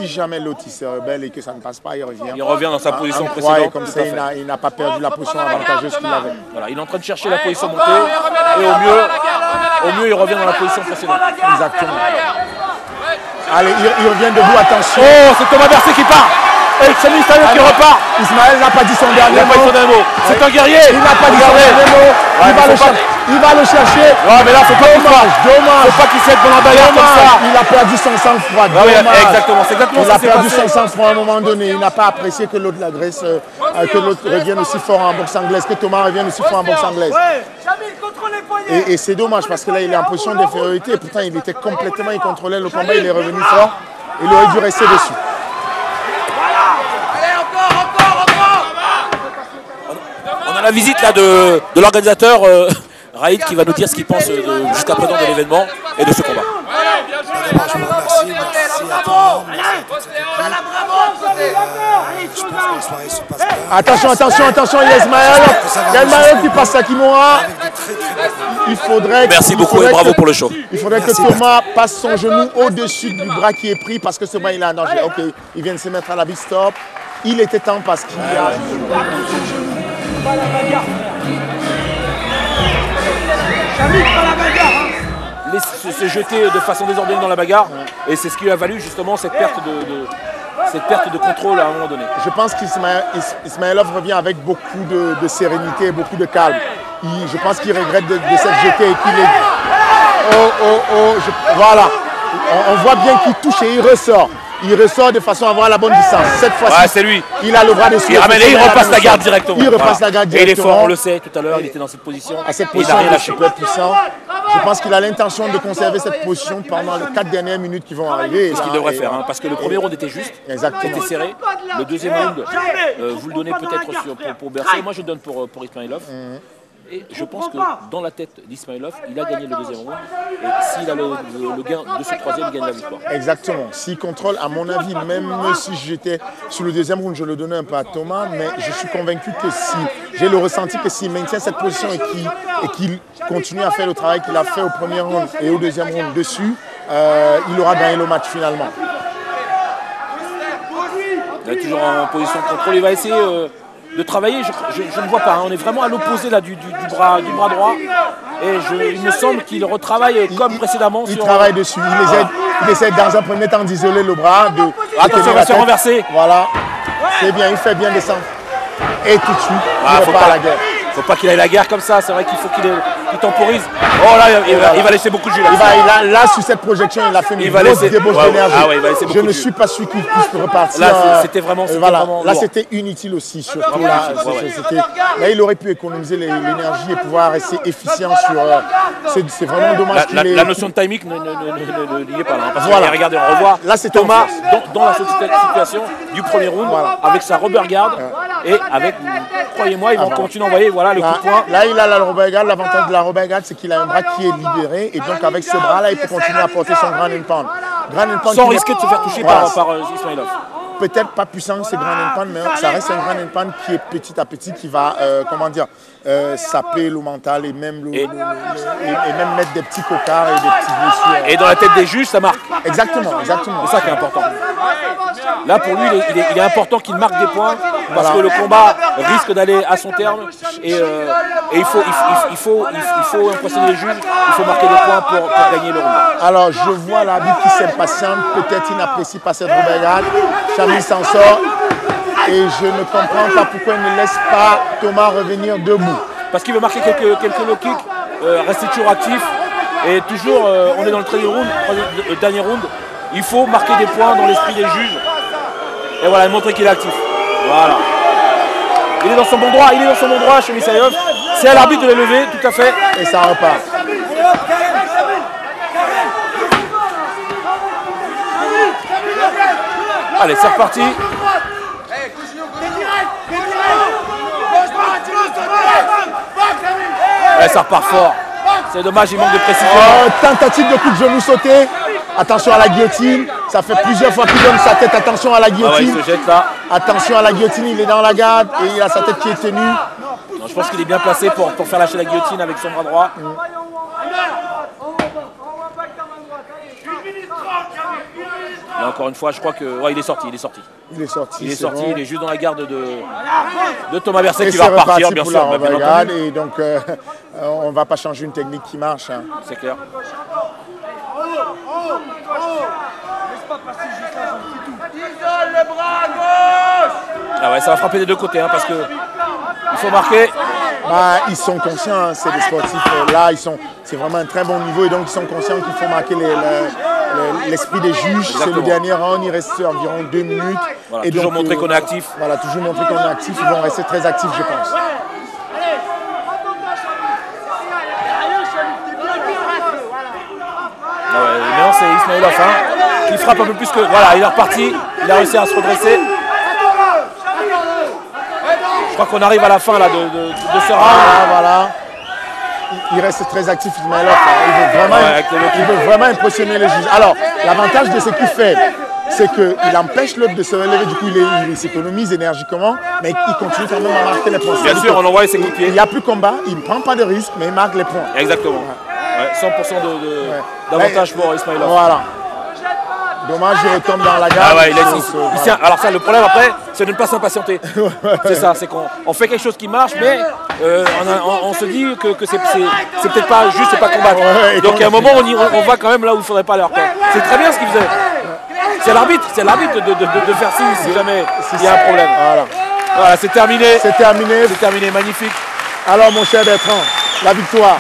Si jamais l'autre se rebelle et que ça ne passe pas, il revient. Il revient dans sa position précédente. Et comme ça, il n'a pas perdu la position avantageuse qu'il avait. Voilà, il est en train de chercher la position montée et au mieux il revient dans la position précédente. Exactement. Allez, il revient debout, attention. Oh, c'est Thomas Bercé qui part. Et c'est Ismaël qui repart. Ismaël n'a pas dit son dernier mot. C'est un guerrier. Il n'a pas dit son dernier mot. Il va le chercher. Ouais, mais là, c'est dommage. Dommage. Faut pas qu'il s'aide dans la bagarre comme ça. Il a perdu son sang-froid. Exactement, c'est exactement ça. Il a perdu son sang-froid à un moment donné. Il n'a pas apprécié que l'autre l'agresse, que l'autre revienne aussi fort en boxe anglaise, que Thomas revienne aussi fort en boxe anglaise. Et c'est dommage parce que là, il est en position d'infériorité. Pourtant, il était complètement, il contrôlait le combat. Il est revenu fort. Il aurait dû rester dessus. On a la visite là de l'organisateur Raïd qui va nous dire ce qu'il pense jusqu'à présent de l'événement et de ce combat. D'abord, je vous remercie, merci à tout le monde, merci à toute cette équipe. Je pense que la soirée se passe bien. Attention, il y a Ismaël qui passe à Kimura. Il faudrait. Merci beaucoup et bravo pour le show. Il faudrait que Thomas passe son genou au-dessus du bras qui est pris parce que ce bras il est en danger. Ok, il vient de se mettre à la big stop. Il était temps parce qu'il y a. Pas la bagarre. Chamil, pas la bagarre. Se jeter de façon désordonnée dans la bagarre et c'est ce qui lui a valu justement cette perte de contrôle à un moment donné. Je pense qu'Ismailov revient avec beaucoup de sérénité et beaucoup de calme. Je pense qu'il regrette de s'être jeté et qu'il est... Voilà. On voit bien qu'il touche et il ressort. Il ressort de façon à avoir la bonne distance. Cette fois-ci, c'est lui. Il a le bras dessus. Il ramène et il repasse la garde directement. Il repasse la garde directement. Et il est fort, on le sait, tout à l'heure, il était dans cette position. À cette position, il est super puissant. Je pense qu'il a l'intention de conserver cette position pendant les 4 dernières minutes qui vont arriver. C'est ce qu'il devrait faire, parce que le premier round était juste, c'était serré. Le deuxième round, vous le donnez peut-être pour Bercé. Moi, je le donne pour Ismailov. Et je pense que dans la tête d'Ismailov, il a gagné le deuxième round. Et s'il a le gain de ce troisième, il gagne la victoire. Exactement. S'il contrôle, à mon avis, même si j'étais sur le deuxième round, je le donnais un peu à Thomas. Mais je suis convaincu que si j'ai le ressenti que s'il maintient cette position et qu'il continue à faire le travail qu'il a fait au premier round et au deuxième round dessus, il aura gagné le match finalement. Il est toujours en position de contrôle. Il va essayer de travailler, je ne vois pas, on est vraiment à l'opposé là du bras droit et il me semble qu'il retravaille comme précédemment. Il travaille dessus, il essaie dans un premier temps d'isoler le bras. Attention, il va se renverser. Voilà, c'est bien, il fait bien descendre. Et tout de suite, il repart à la guerre. Il ne faut pas qu'il aille la guerre comme ça, c'est vrai qu'il faut qu'il temporise. Oh là, il va laisser beaucoup de jus. Là, sur cette projection, il a fait une grosse débauche d'énergie. Je ne suis pas sûr qu'il puisse repartir. Là, c'était vraiment là, c'était inutile aussi, surtout. Là, il aurait pu économiser l'énergie et pouvoir rester efficient sur... C'est vraiment dommage qu'il ait... La notion de timing n'y est pas là. Parce que regardez, on revoit Thomas dans la situation du premier round, avec sa rubber guard et avec, croyez-moi, ils vont continuer à envoyer le coup de poing. Là, il a la rubber guard. L'avantage de la rubber guard, c'est qu'il a un bras qui est libéré. Et donc, avec ce bras-là, il peut continuer à porter son ground and pound. Sans risquer de se faire toucher par Ismailov. Peut-être pas puissant que ce ground and pound, mais ça reste un ground and pound qui est petit à petit, qui va, saper le mental et même mettre des petits cocards et des petits blessures. Et dans la tête des juges, ça marque. Exactement. C'est ça qui est important. Là, pour lui, il est important qu'il marque des points parce que le combat risque d'aller à son terme et il faut impressionner les juges, il faut marquer des points pour gagner le round. Alors, je vois l'arbitre qui s'impatiente, peut-être il n'apprécie pas cette rubber. Chamil s'en sort et je ne comprends pas pourquoi il ne laisse pas Thomas revenir debout. Parce qu'il veut marquer quelques low kicks, rester toujours actif et toujours, on est dans le dernier round, il faut marquer des points dans l'esprit des juges et voilà, montrer qu'il est actif. Voilà. Il est dans son bon droit, chez Ismailov. C'est à l'arbitre de les lever, tout à fait. Et ça repart. Allez, c'est reparti. Ça repart fort. C'est dommage, il manque de précision. Tentative de coup de genou sauté. Attention à la guillotine. Ça fait plusieurs fois qu'il donne sa tête. Attention à la guillotine. Il se jette là. Attention à la guillotine, il est dans la garde et il a sa tête qui est tenue. Non, je pense qu'il est bien placé pour faire lâcher la guillotine avec son bras droit. Mais encore une fois, je crois que il est sorti. Il est sorti. Bon. Il est juste dans la garde de Thomas Berset qui va va repartir, bien pour sûr. La regarde, et donc, on ne va pas changer une technique qui marche. Hein. C'est clair. Ah ouais, ça va frapper des deux côtés, hein, parce que il faut marquer. Bah, ils sont conscients, hein, c'est des sportifs. Là, c'est vraiment un très bon niveau, et donc ils sont conscients qu'il faut marquer l'esprit des juges. C'est le dernier round, il reste environ 2 minutes. Voilà, et toujours donc, montrer qu'on est actif. Voilà, toujours montrer qu'on est actif. Ils vont rester très actifs, je pense. Ah ouais, maintenant c'est Ismailov qui frappe un peu plus que. Voilà, il est reparti, il a réussi à se redresser. Je crois qu'on arrive à la fin là, de ce round. Voilà. Il reste très actif, Ismailov. Il veut vraiment impressionner les juges. Alors, l'avantage de ce qu'il fait, c'est qu'il empêche l'autre de se relever. Du coup, il s'économise énergiquement, mais il continue quand même à marquer les points. Bien sûr, on envoie ses coups de pied. Il n'y a plus de combat, il ne prend pas de risque, mais il marque les points. Exactement. Ouais, 100% d'avantage pour Ismailov. Voilà. Dommage, il retombe dans la gare. Ah ouais, alors ça, le problème après, c'est de ne pas s'impatienter. C'est ça, c'est qu'on fait quelque chose qui marche, mais on se dit que c'est peut-être pas juste, c'est pas combattre. Donc à un moment, on va quand même là où il ne faudrait pas aller. C'est très bien ce qu'il faisait. C'est l'arbitre de faire signe si jamais il y a un problème. Voilà, c'est terminé. C'est terminé, magnifique. Alors mon cher Bertrand, la victoire.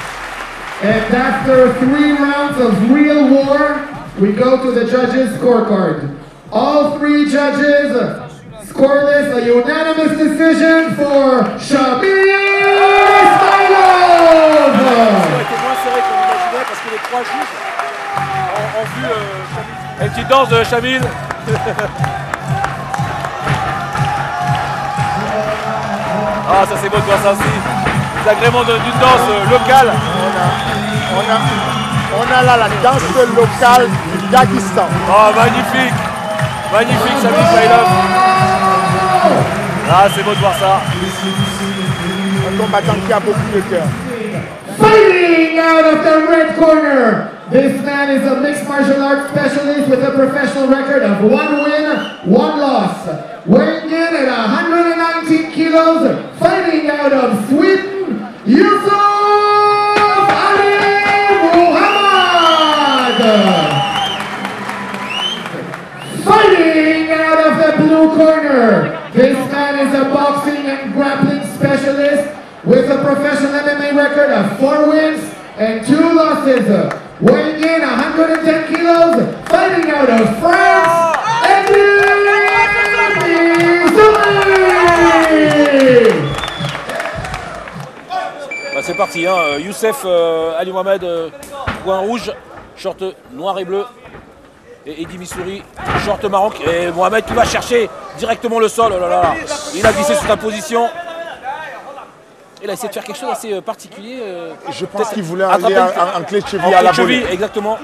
And after 3 rounds of real war, we go to the judges' scorecard. All 3 judges scoreless, a unanimous decision for Shamil Ismailov. Ça a été moins serré qu'on imaginait parce que les 3 juges ont vu Shamil. Une petite danse de Shamil. Ah, ça c'est beau de voir ça aussi. L'agrément d'une danse locale. On a là la danse locale du Daghestan. Oh, magnifique. Magnifique, Shamil Ismailov. Ah, c'est beau de voir ça. Un combattant qui a beaucoup de cœur. Fighting out of the red corner, this man is a mixed martial arts specialist with a professional record of 1 win, 1 loss. Weighing in at 119 kilos, fighting out of Sweden, Yusuf Ali Muhammad. Fighting out of the blue corner, this man is a boxing and grappling specialist with a professional MMA record of 4 wins and 2 losses. Weighing in 110 kilos, fighting out of France, c'est parti, hein. Youssef Ali Mohamed, point rouge, short noir et bleu. Et Eddy Missouri, short marron. Et Mohamed qui va chercher directement le sol. Oh là là. Il a glissé sur sa position. Il a essayé de faire quelque chose d'assez particulier. Je pense qu'il voulait aller en clé de cheville à la volée. Exactement.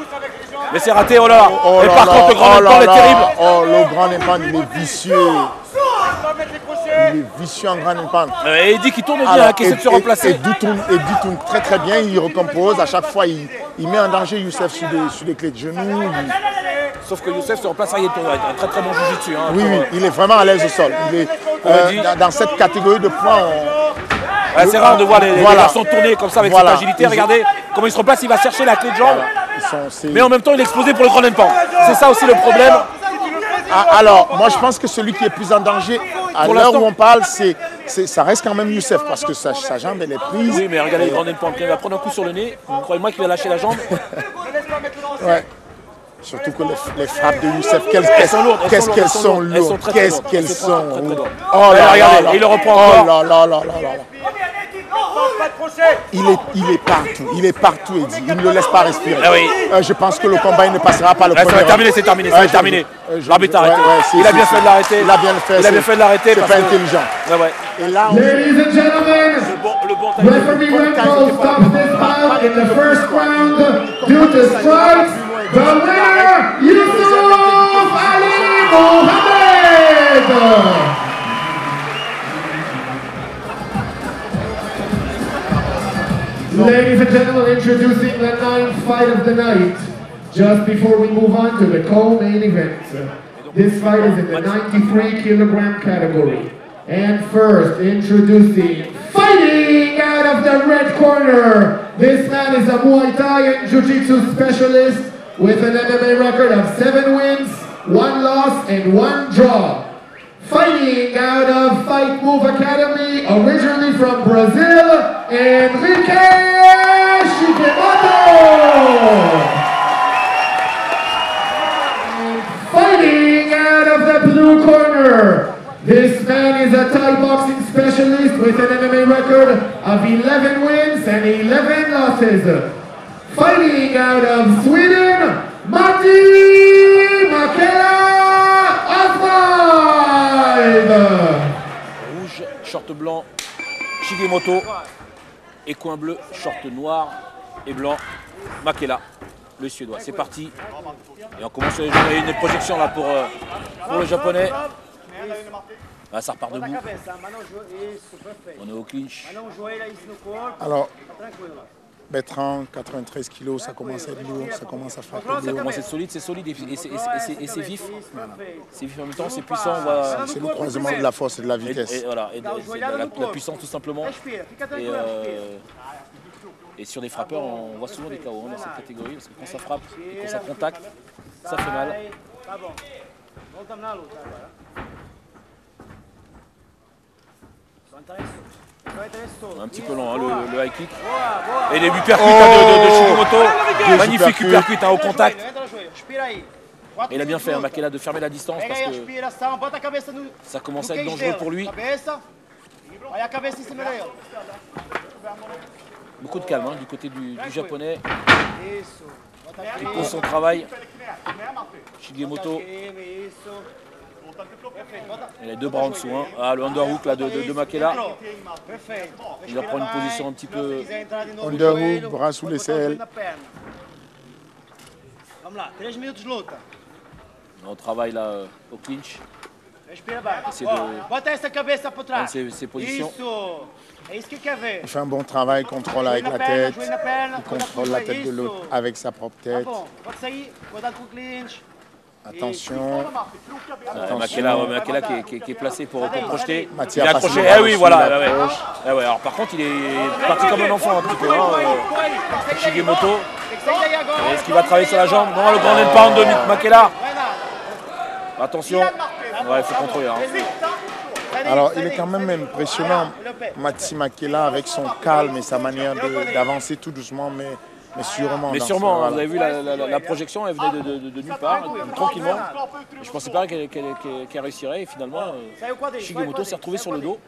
Mais c'est raté, oh là là. Et par contre, le grand Nempan est terrible. Oh, le grand Nempan, il est vicieux. Il est vicieux en grand Nempan. Et Eddy qui tourne bien, qui essaie de se remplacer. Eddy tourne très très bien, il recompose. À chaque fois, il met en danger Youssef sur des clés de genoux. Sauf que Youssef se remplace avec un très très bon jiu-jitsu. Hein, oui, il est vraiment à l'aise au sol. Il est, dans cette catégorie de points, c'est rare de voir les garçons tourner comme ça avec cette agilité. Regardez comment il se replace, il va chercher la clé de jambe. Mais en même temps, il est exposé pour le grand Nempan. C'est ça aussi le problème. Alors, moi je pense que celui qui est plus en danger, à l'heure où on parle, ça reste quand même Youssef, parce que sa jambe elle est prise. Oui, mais regardez le grand Nempan, il va prendre un coup sur le nez. Croyez-moi qu'il va lâcher la jambe. Ouais. Surtout que les frappes de Youssef, qu'est-ce qu'elles sont lourdes. Qu'est-ce qu'elles sont lourdes. Oh là, regardez, il le reprend encore. Oh là là. Il est partout, Eddy. Il ne le laisse pas respirer. Ah oui. Je pense que le combat il ne passera pas le premier. C'est terminé. L'arbitre a arrêté. Il a bien fait de l'arrêter. Il a bien fait de l'arrêter. C'est pas intelligent. Et là, ladies and gentlemen, referee Renko stops this bout in the first round due to strikes. The winner, Yusuf Ali Mohamed. Ladies and gentlemen, introducing the 9th fight of the night. just before we move on to the co-main event. This fight is in the 93 kilogram category. And first, introducing, fighting out of the red corner. This man is a Muay Thai and Jiu-Jitsu specialist with an MMA record of 7 wins, 1 loss, and 1 draw. Fighting out of Fight Move Academy, originally from Brazil, Enrique Shigemoto! Fighting out of the blue corner, this man is a Thai boxing specialist with an MMA record of 11 wins and 11 losses. Fighting out of Sweden, Matti Makela Asmad! Rouge, short blanc, Shigemoto. Et coin bleu, short noir et blanc, Makela, le Suédois. C'est parti. Et on commence à jouer une projection là pour le Japonais. Là, ça repart debout. On est au clinch. Alors, Bertrand, 93 kilos, ça commence à être lourd, ça commence à frapper lourd. C'est solide et c'est vif. C'est vif en même temps, c'est puissant. C'est le croisement de la force et de la vitesse. Et voilà, et la puissance tout simplement. Et sur des frappeurs, on voit souvent des KO dans cette catégorie, parce que quand ça frappe et quand ça contacte, ça fait mal. Un petit peu lent, hein, le high kick. Et les 8 percutes de Shigemoto. Magnifique uppercut au contact. Et il a bien fait, hein, Makela, de fermer la distance parce que ça commence à être dangereux pour lui. Beaucoup de calme hein, du côté du Japonais. Il pose son travail. Shigemoto. Il a 2 bras en dessous. Hein. Ah, le underhook là, de Makela. Il va prendre une position un petit peu. Underhook, bras sous l'aisselle. On travaille là au clinch. Essayer de prendre ses positions. Il fait un bon travail, contrôle avec la tête. Il contrôle la tête de l'autre avec sa propre tête. Attention. Makela qui est placé pour projeter. Mathieu il a accroché. Eh oui, voilà. Eh ouais. Alors par contre, il est parti comme un enfant un petit peu. Hein, Shigemoto. Est-ce qu'il va travailler sur la jambe? Non, le grand end pound de Makela. Attention. Ouais, il faut contrôler. Hein. Alors, il est quand même impressionnant, Matti Makela, avec son calme et sa manière d'avancer tout doucement, mais sûrement. Mais sûrement, vous avez vu la projection, elle venait de nulle part, tranquillement. Je ne pensais pas qu'elle réussirait et finalement, Shigemoto s'est retrouvé sur le dos.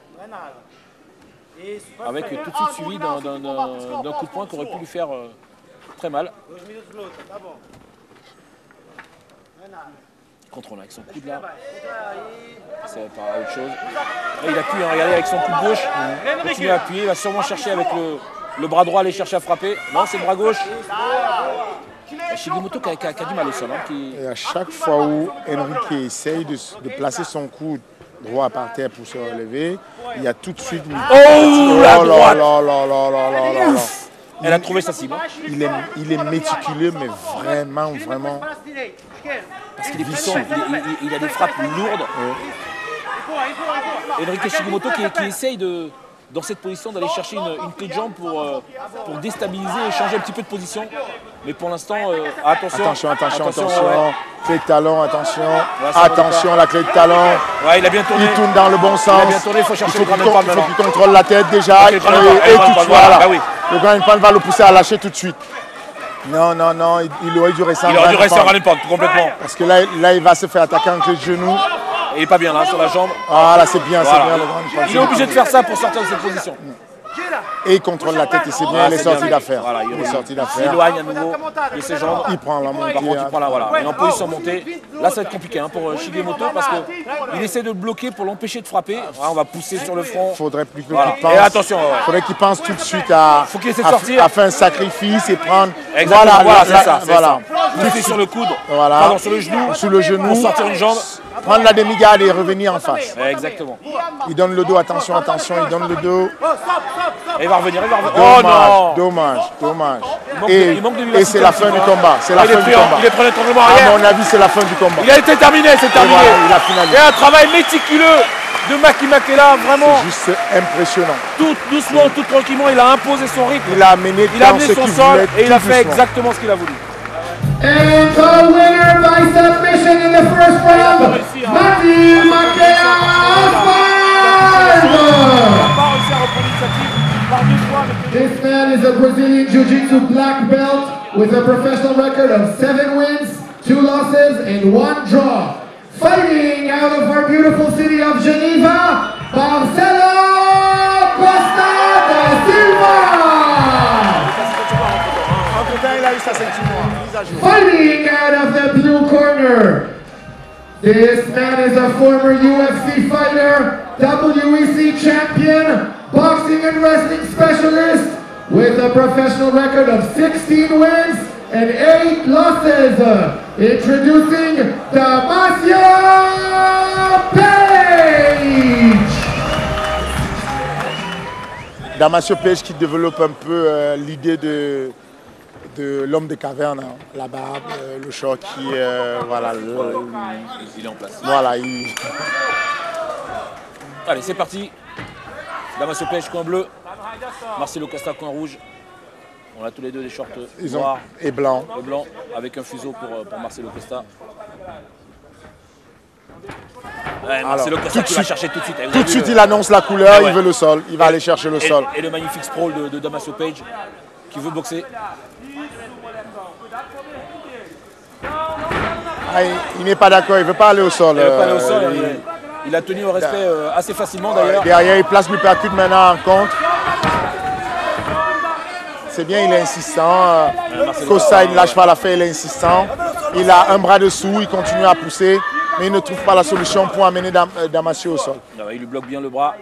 Avec tout de suite suivi d'un coup de poing qui aurait pu lui faire très mal. Il contrôle avec son coude là. Ça va par autre chose. Là, il appuie, hein, regardez, avec son coup de gauche. Il continue à appuyer, il va sûrement chercher avec le bras droit, aller chercher à frapper. Non, c'est le bras gauche. Shigemoto qui a du mal au sol. Hein, Et à chaque fois où Enrique essaye de placer son coude droit par terre pour se relever, il y a tout de suite une... Oh, la droite. Elle a trouvé sa cible. Il est méticuleux, mais vraiment. Parce qu'il est puissant, il a des frappes lourdes. Enrique Shigemoto qui essaye dans cette position d'aller chercher une clé de jambe pour déstabiliser et changer un petit peu de position. Mais pour l'instant, attention. Clé de talon, attention. Attention, la clé de talon. Ouais, il a bien tourné. Il tourne dans le bon sens. Il a bien tourné, il faut chercher le grand end pound maintenant. Il faut qu'il contrôle la tête déjà. Et tout de voilà. Le grand end pound va le pousser à lâcher tout de suite. Non, il aurait dû rester en grand end pound complètement. Parce que là, il va se faire attaquer entre les genoux. Et il n'est pas bien là, sur la jambe. Ah là, c'est bien, c'est bien le grand end pound. Il est obligé de faire ça pour sortir de cette position. Et il contrôle la tête et c'est bien, il est sorti d'affaire. Voilà, il est sorti d'affaire. Il s'éloigne à nouveau de ses jambes. Il prend la montée. Par contre, il prend voilà. Et en position montée, là ça va être compliqué hein, pour Shigemoto parce qu'il essaie de le bloquer pour l'empêcher de frapper. Voilà, on va pousser sur le front. Il faudrait plus qu'il pense. Et attention. Faudrait qu'il pense tout de suite à faire un sacrifice et prendre. Exactement, voilà, c'est ça. Voilà. Pousser sur le coude, voilà. Pardon, sur le genou. Sous le genou. Pour sortir une jambe. prendre la demi-garde et revenir en face. Exactement. Il donne le dos, attention, attention, il donne le dos. Et il va revenir, Dommage, Oh non. dommage. Il manque de Et c'est la fin du combat. C'est la fin du combat. Il est pris l'étranglement À arrière. mon avis, c'est la fin du combat. Il a été terminé, c'est terminé. Voilà, il a finalisé. Et un travail méticuleux de Maki Makela, vraiment. C'est juste impressionnant. Tout doucement, tout tranquillement, il a imposé son rythme. Il a amené son qu'il sol voulait et il a tout fait doucement. exactement ce qu'il a voulu. And the winner by submission in the first round, Maki Makela of Il n'a 5. pas réussi à reprendre l'initiative par 2 fois. This man is a Brazilian Jiu-Jitsu black belt with a professional record of 7 wins, 2 losses, and 1 draw. Fighting out of our beautiful city of Geneva, Marcelo Costa da Silva. Il a eu sa ceinture. Fighting out of the blue corner, this man is a former UFC fighter, WEC champion, boxing and wrestling specialist with a professional record of 16 wins and 8 losses. Introducing Damasio Page. Damasio Page qui développe un peu l'idée de l'homme de caverne, hein. La barbe, le short qui voilà. Il est en place. Voilà, Allez, c'est parti. Damasio Page, coin bleu. Marcelo Costa, coin rouge. On a tous les deux des shorts noirs et blanc. et blanc avec un fuseau pour Marcelo Costa. Ouais, Marcelo Costa qui va chercher tout de suite. Tout de suite, il annonce la couleur, il veut le sol. Il va aller chercher le sol. Et le magnifique sprawl de Damasio Page qui veut boxer. Ah, il n'est pas d'accord, il ne veut pas aller au sol. Il veut pas aller au sol. Il a tenu au respect assez facilement d'ailleurs. Derrière, il place l'uppercut maintenant en contre. C'est bien, il est insistant. Costa, il ne lâche pas l'affaire, il est insistant. Il a un bras dessous, il continue à pousser, mais il ne trouve pas la solution pour amener Damasio au sol. Il lui bloque bien le bras.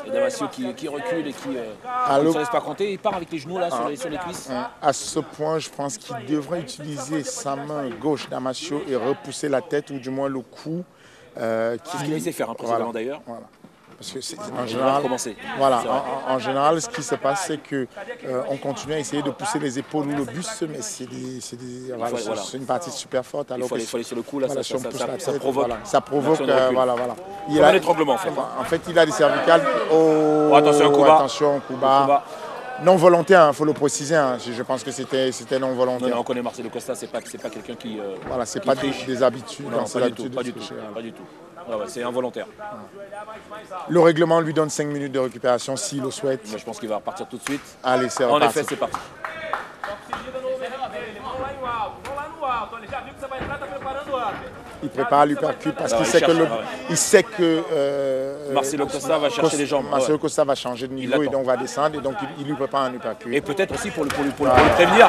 Et Damasio qui recule et qui ne se laisse pas compter. Il part avec les genoux là sur les cuisses. À ce point, je pense qu'il devrait utiliser sa main gauche, Damasio, et repousser la tête, ou du moins le cou. C'est ce qu'il essaie de faire précédemment d'ailleurs. Voilà. Parce que en général, en général, ce qui se passe, c'est que on continue à essayer de pousser les épaules ou le buste, mais c'est une partie super forte. Alors il faut aller sur le cou, là, voilà, ça provoque. Voilà, ça provoque, voilà. Il a un étranglement en fait, il a des cervicales. Attention, coup bas. Non volontaire, il faut le préciser. Hein. Je pense que c'était non volontaire. Non, on connaît Marcelo Costa, c'est pas quelqu'un qui. Voilà, c'est pas des habitudes. Non, pas du tout. Ouais, c'est involontaire. Le règlement lui donne 5 minutes de récupération s'il le souhaite. Mais je pense qu'il va repartir tout de suite. Allez, c'est reparti. En effet, c'est parti. Il prépare l'uppercut parce qu'il sait que Marcelo Costa va chercher les jambes. Marcelo Costa va changer de niveau et donc va descendre et donc il lui prépare un uppercut. Et peut-être aussi pour le prévenir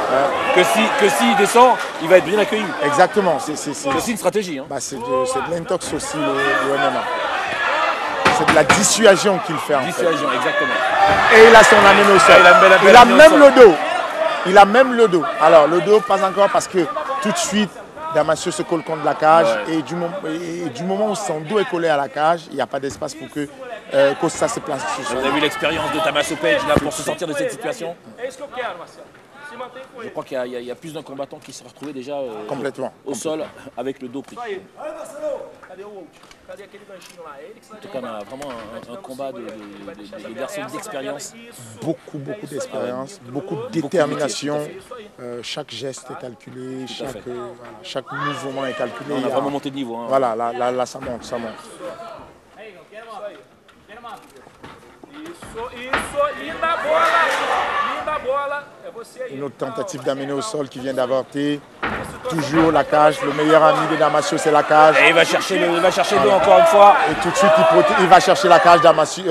que s'il descend, il va être bien accueilli. Exactement. C'est aussi une stratégie. Hein. C'est de l'intox aussi le MMA. C'est de la dissuasion qu'il fait. Dissuasion, exactement. Et il a son amène au sol. Il a même le dos. Il a même le dos. Alors le dos, pas encore parce que tout de suite, Damasio se colle contre la cage et du moment où son dos est collé à la cage, il n'y a pas d'espace pour que Costa se place sur son. Vous avez vu l'expérience de Damasio Page là pour se sortir de cette situation. Je crois qu'il y a plus d'un combattant qui s'est retrouvé déjà au sol avec le dos pris. En tout cas, on a vraiment un combat de garçons d'expérience. Beaucoup d'expérience, beaucoup de détermination. Chaque geste est calculé, chaque mouvement est calculé. On a vraiment monté de niveau. Hein. Voilà, là ça monte. Une autre tentative d'amener au sol qui vient d'avorter. Toujours la cage. Le meilleur ami de Damasio, c'est la cage. Et il va chercher le dos encore une fois. Et tout de suite, il va chercher la cage Damasio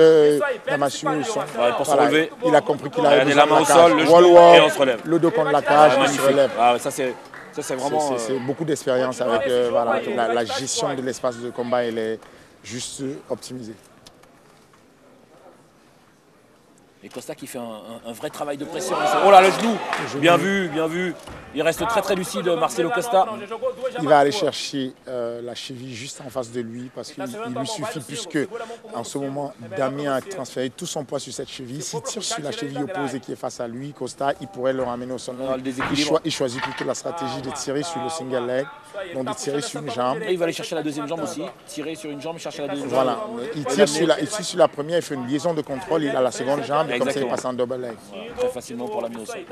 pour se relever. Il a compris qu'il avait besoin la main de la au sol, cage. le genou et on se relève. Le dos contre la cage, il se relève. Ça c'est vraiment. C'est beaucoup d'expérience avec la gestion de l'espace de combat. Elle est juste optimisée. Et Costa qui fait un vrai travail de pression. Oh là, le genou. Bien vu, bien vu. Il reste très lucide, Marcelo Costa. Il va aller chercher la cheville juste en face de lui parce qu'il lui suffit, puisque en ce moment, Damien a transféré tout son poids sur cette cheville. S'il tire sur la cheville opposée qui est face à lui, Costa, il pourrait le ramener au sol. Il choisit plutôt la stratégie de tirer sur le single leg, donc de tirer sur une jambe. Et il va aller chercher la deuxième jambe aussi. Tirer sur une jambe, chercher la deuxième jambe. Voilà, il tire sur la première, il fait une liaison de contrôle, il a la seconde jambe, et comme ça il passe en double leg. Très facilement pour l'amener au sol.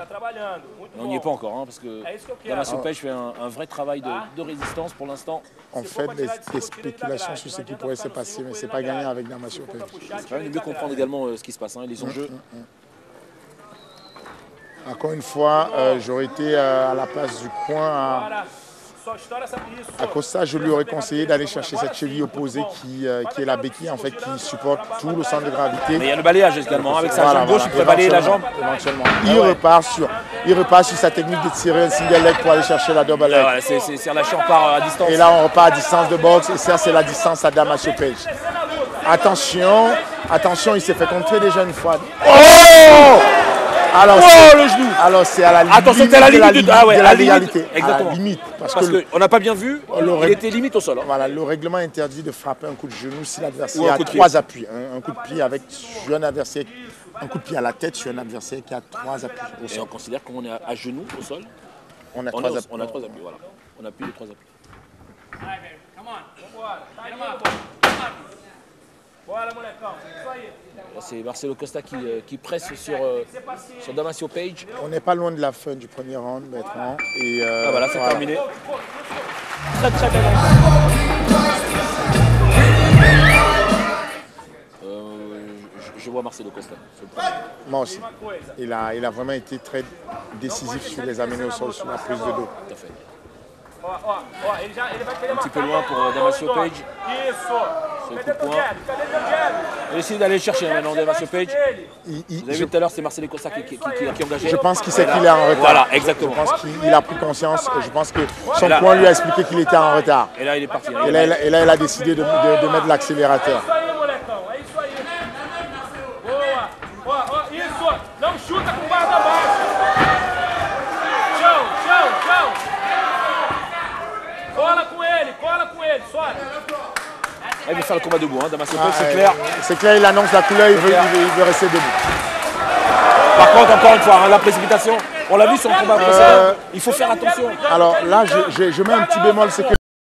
On n'y est pas encore, hein, parce que Damaso Page fait un vrai travail de résistance pour l'instant. On fait des spéculations sur ce qui pourrait se passer, mais ce n'est pas gagné avec Damaso Page. C'est quand même de mieux comprendre également ce qui se passe, hein, les enjeux. Encore une fois, j'aurais été à la place du coin à Costa, je lui aurais conseillé d'aller chercher cette cheville opposée qui est la béquille en fait, qui supporte tout le centre de gravité. Mais il y a le balayage également, avec sa jambe gauche, il peut balayer la jambe. Éventuellement. Il repart sur sa technique de tirer un single leg pour aller chercher la double leg. Ouais, c'est relâché, on part à distance. Et là on repart à distance de boxe et ça c'est la distance à Damaso Page. Attention, il s'est fait contrer déjà une fois. Oh! Alors, le genou. Alors c'est à la limite. Attention, c'est à la limite de la légalité. Exactement. Limite, parce qu'on n'a pas bien vu, il était limite au sol. Hein. Voilà, le règlement interdit de frapper un coup de genou si l'adversaire a 3 appuis. Un coup de pied sur un adversaire, un coup de pied à la tête sur un adversaire qui a 3 appuis au sol. Et on considère qu'on est à genoux au sol. On a 3 appuis. On a 3 appuis, voilà. On appuie les 3 appuis. C'est Marcelo Costa qui presse sur Damaso Page. On n'est pas loin de la fin du premier round, Bertrand. Et voilà, c'est terminé. Très belle. Je vois Marcelo Costa. Moi aussi. Il a vraiment été très décisif sur les amener au sol, sur la prise de dos. Tout à fait. Un petit peu loin pour Damaso Page. Ce coup de poing. Il essaie d'aller chercher maintenant Damaso Page. Vous avez vu tout à l'heure, c'est Marcelo Costa qui engagé. Je pense qu'il sait qu'il est en retard. Voilà, exactement. Je pense qu'il a pris conscience. Je pense que son point lui a expliqué qu'il était en retard. Et là, il est parti. Et là, il a décidé de mettre l'accélérateur. Il veut faire le combat debout, hein. Damaso Page, c'est clair. C'est clair, il annonce la couleur, il veut rester debout. Par contre, encore une fois, hein, la précipitation, on l'a vu sur le combat précédent, il faut faire attention. Alors là, je mets un petit bémol, c'est que